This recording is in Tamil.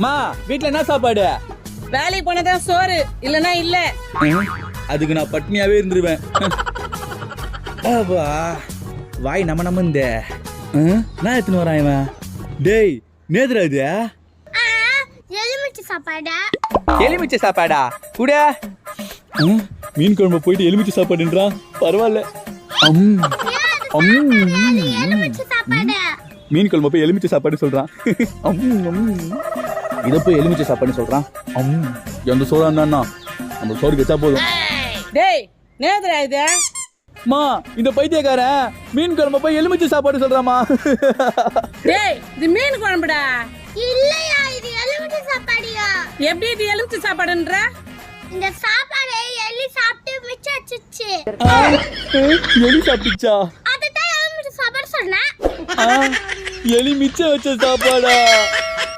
மா வீட்ல என்ன சாப்பாடு? வேலைக்கு போனதான் சோறு, இல்லனா இல்ல. அதுக்கு நான் பட்னியாவே இருந்துருவேன். வாய் நம்ம இந்த நான் எத்தனை வரான் இவன். டேய் நேதுரா இது எலுமிச்சை சாப்பாடா? எலுமிச்சை சாப்பாடா கூட. மீன் குழம்பு போயிட்டு எலுமிச்சை சாப்பாடுன்றான். பரவாயில்ல. எலுமிச்சை சாப்பாடா? மீன் குழம்பு போய் எலுமிச்சை சாப்பாடு சொல்றான். இத போய் எலுமிச்சை சாப்பாடு சொல்றான். எந்த சோறா இருந்தா நம்ம சோறு வச்சா போதும். டேய் நேதுரா இது? மா இந்த பைத்தியக்காரன் மீன் குழம்பு போய் எலுமிச்சை சாப்பாடு சொல்றாமா. டேய் இது மீன் குழம்புடா. இல்லையா, இது எலுமிச்சை சாப்பாடியா? எப்படி இது எலுமிச்சை சாப்பாடுன்ற? இந்த சாப்பாடை எலி சாப்பிட்டு மிச்சம் வச்சிச்சு. எலி சாப்பிடுச்சா? அதுதான் எலுமிச்சை சாப்பாடு சொன்னேன். எலி மிச்சம் வச்ச சாப்பாடா?